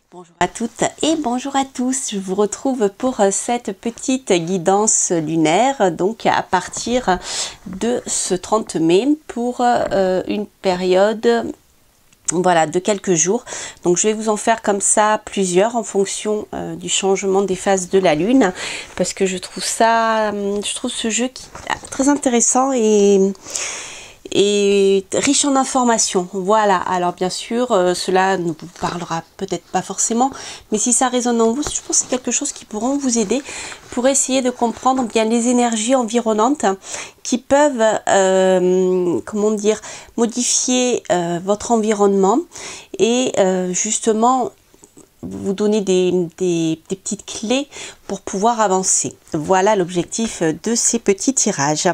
Bonjour à toutes et bonjour à tous, je vous retrouve pour cette petite guidance lunaire, donc à partir de ce 30 mai pour une période de quelques jours. Donc je vais vous en faire comme ça plusieurs en fonction du changement des phases de la lune, parce que je trouve ce jeu très intéressant et riche en informations. Voilà, alors bien sûr, cela ne vous parlera peut-être pas forcément, mais si ça résonne en vous, je pense que c'est quelque chose qui pourra vous aider pour essayer de comprendre bien les énergies environnantes qui peuvent, modifier votre environnement et justement vous donner des petites clés pour pouvoir avancer. Voilà l'objectif de ces petits tirages.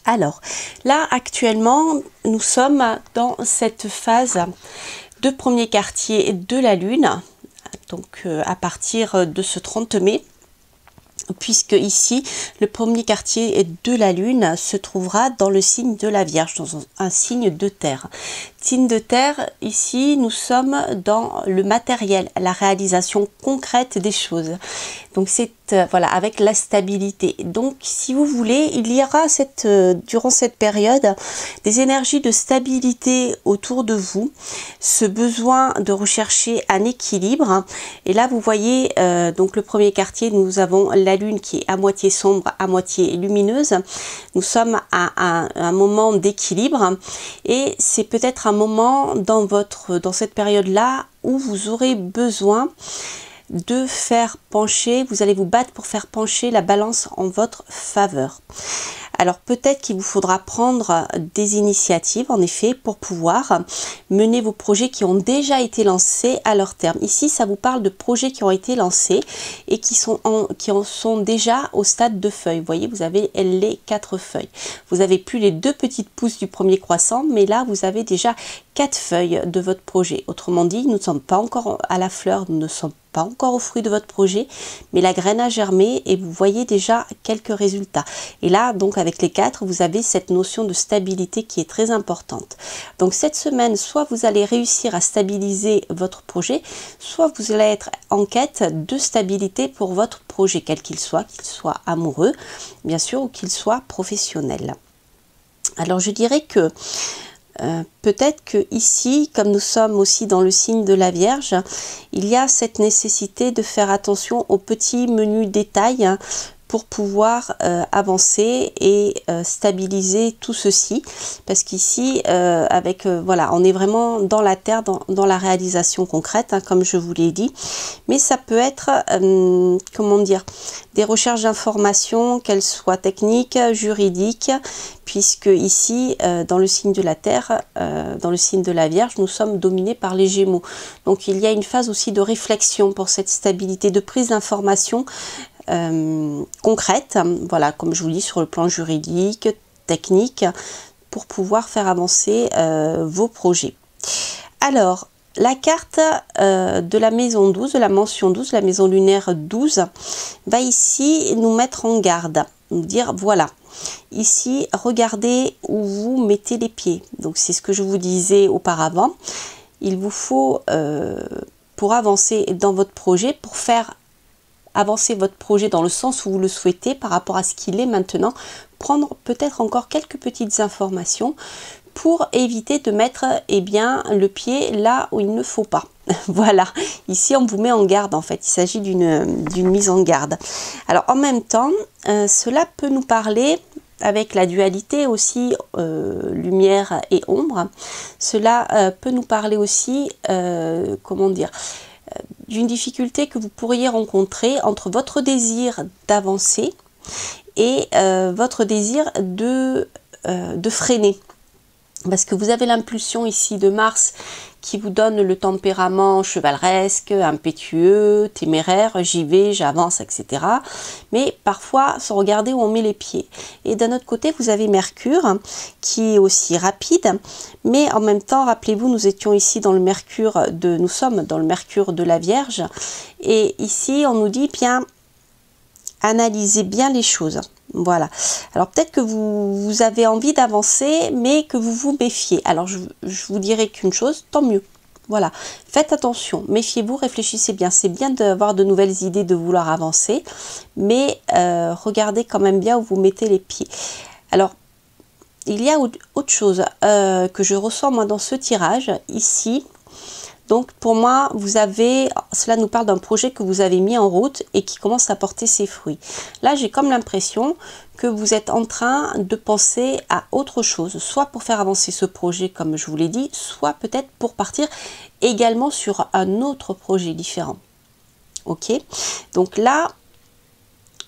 Alors, là, actuellement, nous sommes dans cette phase de premier quartier de la Lune, donc à partir de ce 30 mai, puisque ici, le premier quartier de la Lune se trouvera dans le signe de la Vierge, dans un signe de terre. Signe de terre, ici, nous sommes dans le matériel, la réalisation concrète des choses. Donc c'est voilà, avec la stabilité. Donc si vous voulez, il y aura durant cette période des énergies de stabilité autour de vous, ce besoin de rechercher un équilibre. Et là vous voyez donc le premier quartier, nous avons la Lune qui est à moitié sombre, à moitié lumineuse. Nous sommes à un moment d'équilibre et c'est peut-être un moment dans cette période-là où vous aurez besoin de faire pencher, vous allez vous battre pour faire pencher la balance en votre faveur. Alors peut-être qu'il vous faudra prendre des initiatives en effet pour pouvoir mener vos projets qui ont déjà été lancés à leur terme. Ici ça vous parle de projets qui ont été lancés et qui en sont déjà au stade de feuilles. Vous voyez, vous avez les 4 feuilles. Vous avez plus les 2 petites pousses du premier croissant, mais là vous avez déjà 4 feuilles de votre projet. Autrement dit, nous ne sommes pas encore à la fleur, nous ne sommes pas encore au fruit de votre projet, mais la graine a germé et vous voyez déjà quelques résultats. Et là, donc avec les 4, vous avez cette notion de stabilité qui est très importante. Donc cette semaine, soit vous allez réussir à stabiliser votre projet, soit vous allez être en quête de stabilité pour votre projet, quel qu'il soit amoureux, bien sûr, ou qu'il soit professionnel. Alors je dirais que peut-être que ici, comme nous sommes aussi dans le signe de la Vierge, il y a cette nécessité de faire attention aux petits menus détails pour pouvoir avancer et stabiliser tout ceci, parce qu'ici voilà, on est vraiment dans la terre, dans la réalisation concrète, hein, comme je vous l'ai dit, mais ça peut être des recherches d'informations, qu'elles soient techniques, juridiques, puisque ici dans le signe de la terre, dans le signe de la Vierge, nous sommes dominés par les Gémeaux. Donc il y a une phase aussi de réflexion pour cette stabilité, de prise d'information concrète, voilà, comme je vous dis, sur le plan juridique, technique, pour pouvoir faire avancer vos projets. Alors, la carte de la maison 12, de la mention 12, la maison lunaire 12, va ici nous mettre en garde, nous dire voilà, ici, regardez où vous mettez les pieds. Donc, c'est ce que je vous disais auparavant. Il vous faut, pour avancer dans votre projet, pour faire avancer votre projet dans le sens où vous le souhaitez par rapport à ce qu'il est maintenant, prendre peut-être encore quelques petites informations pour éviter de mettre le pied là où il ne faut pas. Voilà, ici on vous met en garde en fait, il s'agit d'une mise en garde. Alors en même temps, cela peut nous parler, avec la dualité aussi lumière et ombre, cela peut nous parler aussi, d'une difficulté que vous pourriez rencontrer entre votre désir d'avancer et votre désir de freiner. Parce que vous avez l'impulsion ici de Mars qui vous donne le tempérament chevaleresque, impétueux, téméraire, j'y vais, j'avance, etc. Mais parfois, sans regarder où on met les pieds. Et d'un autre côté, vous avez Mercure qui est aussi rapide, mais en même temps, rappelez-vous, nous sommes ici dans le Mercure de la Vierge. Et ici, on nous dit, bien, analysez bien les choses. Voilà. Alors peut-être que vous avez envie d'avancer, mais que vous vous méfiez. Alors je vous dirais qu'une chose, tant mieux. Voilà, faites attention, méfiez-vous, réfléchissez bien. C'est bien d'avoir de nouvelles idées, de vouloir avancer, mais regardez quand même bien où vous mettez les pieds. Alors, il y a autre chose que je ressens moi dans ce tirage, ici. Donc pour moi, cela nous parle d'un projet que vous avez mis en route et qui commence à porter ses fruits. Là, j'ai comme l'impression que vous êtes en train de penser à autre chose, soit pour faire avancer ce projet comme je vous l'ai dit, soit peut-être pour partir également sur un autre projet différent. Ok? Donc là,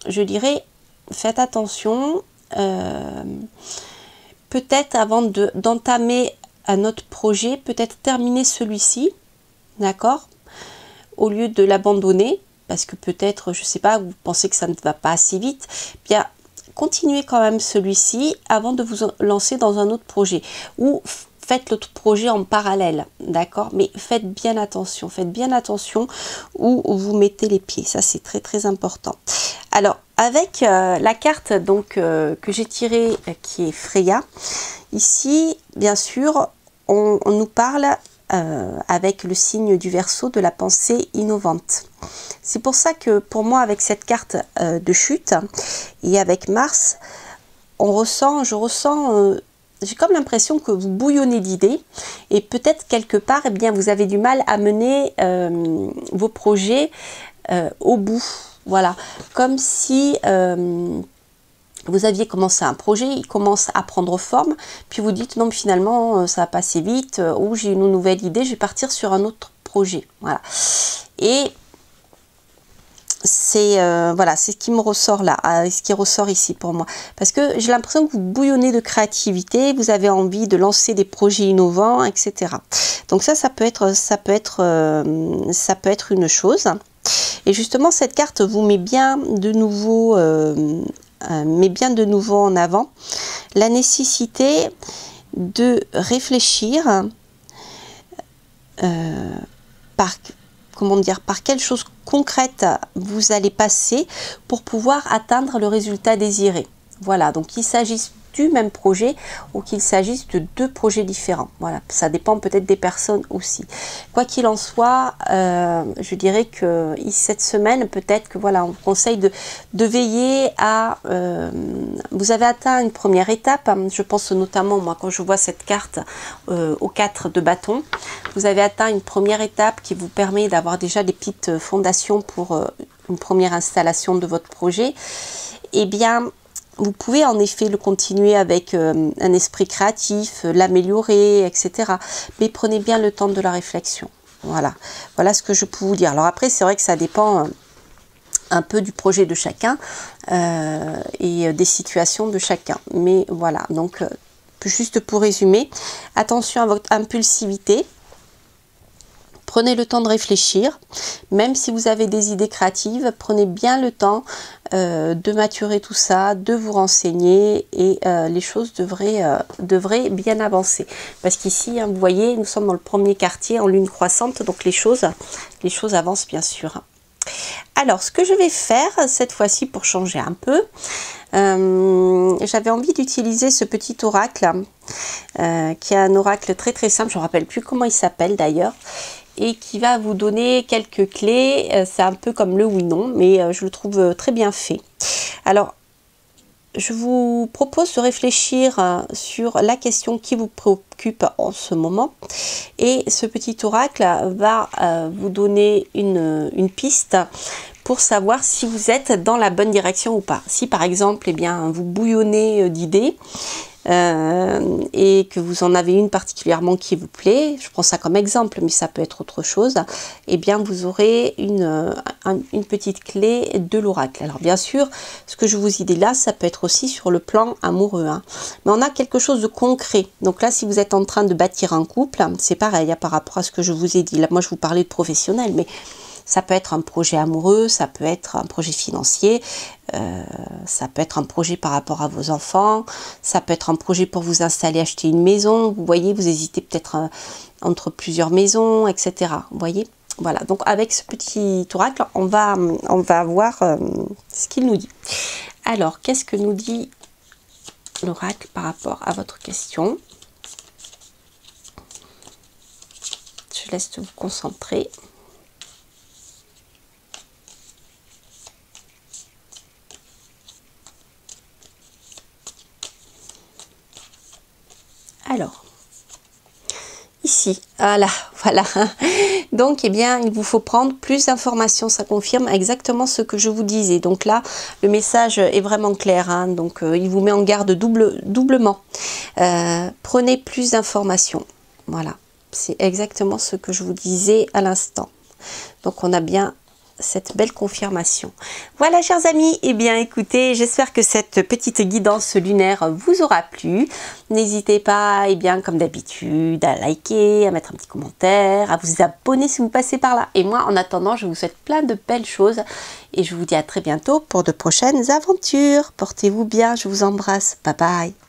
je dirais, faites attention, peut-être avant d'entamer un autre projet, peut-être terminer celui-ci. D'accord? Au lieu de l'abandonner, parce que peut-être, je ne sais pas, vous pensez que ça ne va pas assez vite, bien, continuez quand même celui-ci avant de vous lancer dans un autre projet. Ou faites l'autre projet en parallèle, d'accord? Mais faites bien attention où vous mettez les pieds. Ça, c'est très, très important. Alors, avec la carte donc, que j'ai tirée, qui est Freya, ici, bien sûr, on nous parle avec le signe du Verseau de la pensée innovante. C'est pour ça que pour moi, avec cette carte de chute et avec Mars, je ressens, j'ai comme l'impression que vous bouillonnez d'idées et peut-être quelque part, eh bien, vous avez du mal à mener vos projets au bout. Voilà, comme si vous aviez commencé un projet, il commence à prendre forme, puis vous dites non, mais finalement ça va passer vite, ou j'ai une nouvelle idée, je vais partir sur un autre projet. Voilà. Et c'est voilà, c'est ce qui me ressort là, ce qui ressort ici pour moi. Parce que j'ai l'impression que vous bouillonnez de créativité, vous avez envie de lancer des projets innovants, etc. Donc ça peut être une chose. Et justement, cette carte vous met bien de nouveau en avant la nécessité de réfléchir par quelle chose concrète vous allez passer pour pouvoir atteindre le résultat désiré. Voilà, donc qu'il s'agisse du même projet ou qu'il s'agisse de deux projets différents. Voilà, ça dépend peut-être des personnes aussi. Quoi qu'il en soit, je dirais que cette semaine, peut-être que voilà, on vous conseille de veiller à... vous avez atteint une première étape, je pense notamment, moi, quand je vois cette carte aux 4 de bâton, vous avez atteint une première étape qui vous permet d'avoir déjà des petites fondations pour une première installation de votre projet. Eh bien, vous pouvez en effet le continuer avec un esprit créatif, l'améliorer, etc. Mais prenez bien le temps de la réflexion. Voilà, voilà ce que je peux vous dire. Alors après, c'est vrai que ça dépend un peu du projet de chacun et des situations de chacun. Mais voilà, donc juste pour résumer, attention à votre impulsivité. Prenez le temps de réfléchir, même si vous avez des idées créatives, prenez bien le temps de maturer tout ça, de vous renseigner et les choses devraient bien avancer. Parce qu'ici, hein, vous voyez, nous sommes dans le premier quartier en lune croissante, donc les choses avancent bien sûr. Alors, ce que je vais faire cette fois-ci pour changer un peu, j'avais envie d'utiliser ce petit oracle, qui est un oracle très très simple, je ne me rappelle plus comment il s'appelle d'ailleurs, et qui va vous donner quelques clés. C'est un peu comme le oui-non, mais je le trouve très bien fait. Alors, je vous propose de réfléchir sur la question qui vous préoccupe en ce moment. Et ce petit oracle va vous donner une piste pour savoir si vous êtes dans la bonne direction ou pas. Si par exemple, eh bien, vous bouillonnez d'idées, et que vous en avez une particulièrement qui vous plaît, je prends ça comme exemple, mais ça peut être autre chose, et bien vous aurez une petite clé de l'oracle. Alors bien sûr, ce que je vous dis là, ça peut être aussi sur le plan amoureux, hein. Mais on a quelque chose de concret. Donc là, si vous êtes en train de bâtir un couple, c'est pareil, hein, par rapport à ce que je vous ai dit. Là, moi, je vous parlais de professionnel, mais ça peut être un projet amoureux, ça peut être un projet financier, ça peut être un projet par rapport à vos enfants, ça peut être un projet pour vous installer, acheter une maison. Vous voyez, vous hésitez peut-être entre plusieurs maisons, etc. Vous voyez, voilà. Donc avec ce petit oracle, on va voir ce qu'il nous dit. Alors, qu'est-ce que nous dit l'oracle par rapport à votre question? je laisse vous concentrer. Alors, ici, voilà. Donc, eh bien, il vous faut prendre plus d'informations. Ça confirme exactement ce que je vous disais. Donc là, le message est vraiment clair. Hein. Donc, il vous met en garde doublement. Prenez plus d'informations. Voilà, c'est exactement ce que je vous disais à l'instant. Donc, on a bien cette belle confirmation. Voilà, chers amis, eh bien écoutez, j'espère que cette petite guidance lunaire vous aura plu. N'hésitez pas, eh bien comme d'habitude, à liker, à mettre un petit commentaire, à vous abonner si vous passez par là. Et moi, en attendant, je vous souhaite plein de belles choses et je vous dis à très bientôt pour de prochaines aventures. Portez-vous bien, je vous embrasse. Bye bye.